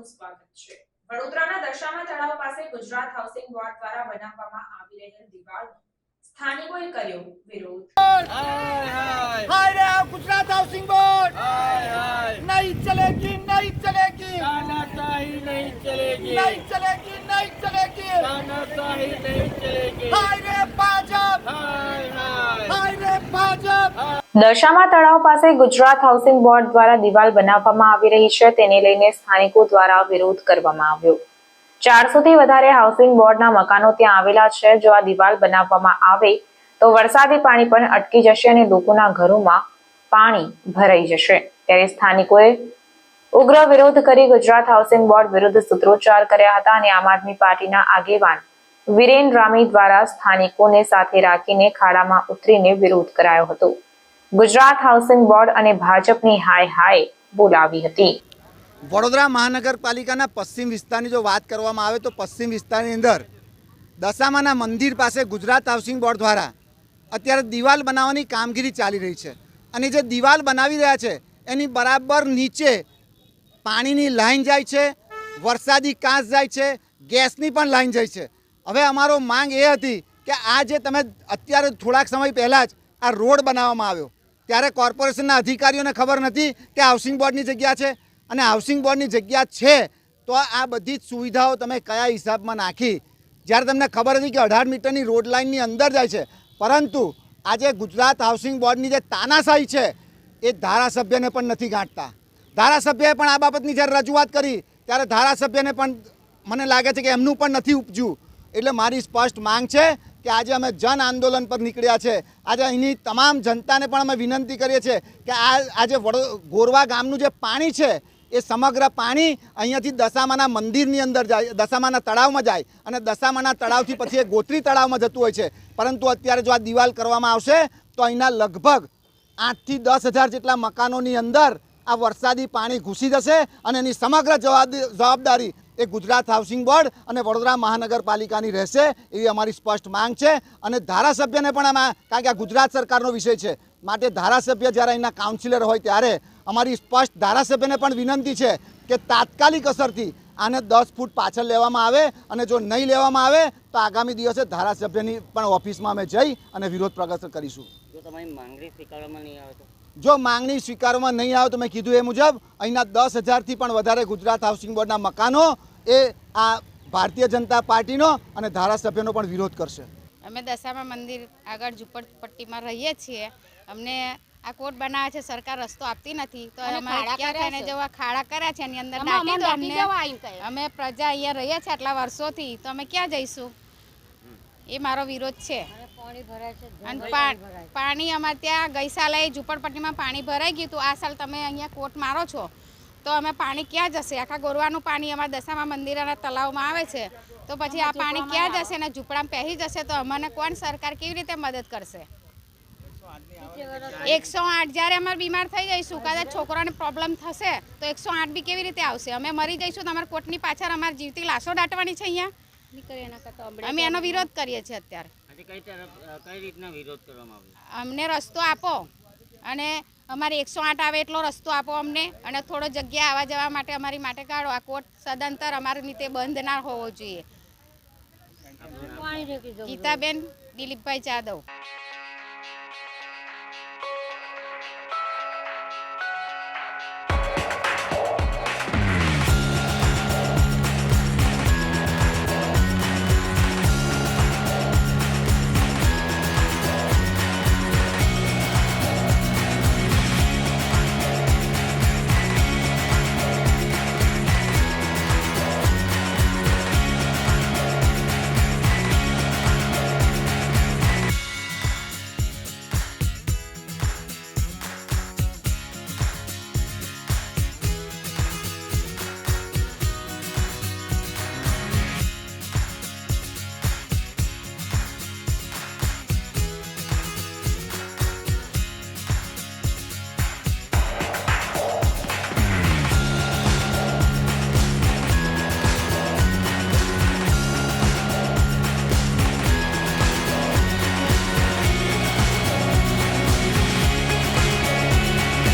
આપનું સ્વાગત છે। વડોદરાના દશામા તળાવ પાસે ગુજરાત હાઉસિંગ બોર્ડ દ્વારા બનાવવામાં આવી રહેલ દિવાલનો સ્થાનિકોએ કર્યો વિરોધ। हाय रे गुजरात हाउसिंग बोर्ड नहीं चलेगी नहीं चलेगी तानाशाही नहीं चलेगी नहीं चलेगी नहीं चलेगी तानाशाही नहीं चलेगी हाय रे भाजप हाय हाय हाय रे भाजप। દશામા તળાવ પાસે ગુજરાત હાઉસિંગ બોર્ડ દ્વારા દિવાલ બનાવવામાં આવી રહી છે, તેને લઈને સ્થાનિકો દ્વારા વિરોધ કરવામાં આવ્યો। 400 થી વધારે હાઉસિંગ બોર્ડના મકાનો ત્યાં આવેલા છે। જો આ દિવાલ બનાવવામાં આવે તો વરસાદી પાણી પણ અટકી જશે અને લોકોના ઘરોમાં પાણી ભરાઈ જશે। ત્યારે સ્થાનિકોએ ઉગ્ર વિરોધ કરી ગુજરાત હાઉસિંગ બોર્ડ વિરુદ્ધ સૂત્રોચ્ચાર કર્યા હતા અને આમ આદમી પાર્ટીના આગેવાન વિરેન રામી દ્વારા સ્થાનિકોને સાથે રાખીને ખાડામાં ઉતરીને વિરોધ કરાયો હતો। ગુજરાત હાઉસિંગ બોર્ડ અને ભાજપની હાય હાય બોલાવી હતી। વડોદરા મહાનગરપાલિકાના પશ્ચિમ વિસ્તારની જો વાત કરવામાં આવે તો પશ્ચિમ વિસ્તારની અંદર દશામાના મંદિર પાસે ગુજરાત હાઉસિંગ બોર્ડ દ્વારા અત્યારે દિવાલ બનાવવાની કામગીરી ચાલી રહી છે અને જે દિવાલ બનાવી રહ્યા છે એની બરાબર નીચે પાણીની લાઈન જાય છે, વરસાદી કાંસ જાય છે, ગેસની પણ લાઈન જાય છે। હવે અમારો માંગ એ હતી કે આ જે તમે અત્યારે થોડાક સમય પહેલાં જ આ રોડ બનાવવામાં આવ્યો ત્યારે કોર્પોરેશનના અધિકારીઓને ખબર નથી કે હાઉસિંગ બોર્ડની જગ્યા છે અને હાઉસિંગ બોર્ડની જગ્યા છે તો આ બધી જ સુવિધાઓ તમે કયા હિસાબમાં નાખી, જ્યારે તમને ખબર હતી કે 18 મીટરની રોડ લાઇનની અંદર જાય છે, પરંતુ આજે ગુજરાત હાઉસિંગ બોર્ડની જે તાનાશાહી છે એ ધારાસભ્યને પણ નથી ગાંઠતા। ધારાસભ્યએ પણ આ બાબતની જ્યારે રજૂઆત કરી ત્યારે ધારાસભ્યને પણ મને લાગે છે કે એમનું પણ નથી ઉપજ્યું। એટલે મારી સ્પષ્ટ માંગ છે કે આજે અમે જન આંદોલન પર નીકળ્યા છે। આજે અહીંની તમામ જનતાને પણ અમે વિનંતી કરીએ છીએ કે આજે ગોરવા ગામનું જે પાણી છે એ સમગ્ર પાણી અહીંયાથી દશામાના મંદિરની અંદર જાય, દશામાના તળાવમાં જાય અને દશામાના તળાવથી પછી એ ગોત્રી તળાવમાં જતું હોય છે। પરંતુ અત્યારે જો આ દિવાલ કરવામાં આવશે તો અહીંના લગભગ 8 થી 10 હજાર જેટલા મકાનોની અંદર આ વરસાદી પાણી ઘૂસી જશે અને એની સમગ્ર જવાબદારી એ ગુજરાત હાઉસિંગ બોર્ડ અને વડોદરા મહાનગરપાલિકાની રહેશે એવી અમારી સ્પષ્ટ માંગ છે। અને ધારાસભ્યને પણ આમાં, કારણ કે આ ગુજરાત સરકારનો વિષય છે માટે ધારાસભ્ય જ્યારે અહીંના કાઉન્સિલર હોય ત્યારે અમારી સ્પષ્ટ ધારાસભ્યને પણ વિનંતી છે કે તાત્કાલિક અસરથી આને 10 ફૂટ પાછળ લેવામાં આવે અને જો નહીં લેવામાં આવે તો આગામી દિવસે ધારાસભ્યની પણ ઓફિસમાં અમે જઈ અને વિરોધ પ્રદર્શન કરીશું। જો તમારી માંગણી સ્વીકારવામાં નહીં આવે તો જો માંગણી સ્વીકારવામાં નહીં આવે તો મેં કીધું એ મુજબ અહીંના 10,000થી પણ વધારે ગુજરાત હાઉસિંગ બોર્ડના મકાનો એ આ ભારતીય જનતા પાર્ટીનો અને ધારાસભ્યનો પણ વિરોધ કરશે। અમે દશામા મંદિર આગળ ઝૂંપડપટ્ટીમાં રહીએ છીએ। અમને આ કોર્ટ બનાવે છે, સરકાર રસ્તો આપતી નથી તો અમારે ક્યાં થઈને જવા ખાડા કર્યા છે એની અંદર નાખી દો અમને। અમે પ્રજા અહીંયા રહીએ છીએ આટલા વર્ષોથી તો અમે ક્યાં જઈશું? એ મારો વિરોધ છે। અને પાણી અમારે ત્યાં ગઈ સાલે ઝૂંપડપટ્ટીમાં પાણી ભરાઈ ગયું હતું, આ સાલ તમે અહીંયા કોર્ટ મારો છો તો અમે પાણી ક્યાં જશે? આખા ગોરવાનું પાણી અમારા દશામા મંદિરના તળાવમાં આવે છે તો પછી આ પાણી ક્યાં જશે અને ઝૂંપડામાં પહેરી જશે તો અમને કોણ સરકાર કેવી રીતે મદદ કરશે? 108 જ્યારે અમારે બીમાર થઈ જઈશું, કદાચ છોકરાને પ્રોબ્લેમ થશે તો 108 બી કેવી રીતે આવશે? અમે મરી જઈશું તો અમારા કોર્ટની પાછળ અમારી જીવતી લાશો દાટવાની છે અહીંયા। અમે એનો વિરોધ કરીએ છીએ અત્યારે। કઈ રીતના વિરોધ કરવામાં આવ્યો? અમને રસ્તો આપો અને અમારે 108 આવે એટલો રસ્તો આપો અમને અને થોડો જગ્યા આવવા જવા માટે અમારી માટે કાઢો। આ કોર્ટ સદંતર અમારી રીતે બંધ ના હોવો જોઈએ। ગીતાબેન દિલીપભાઈ જાદવ।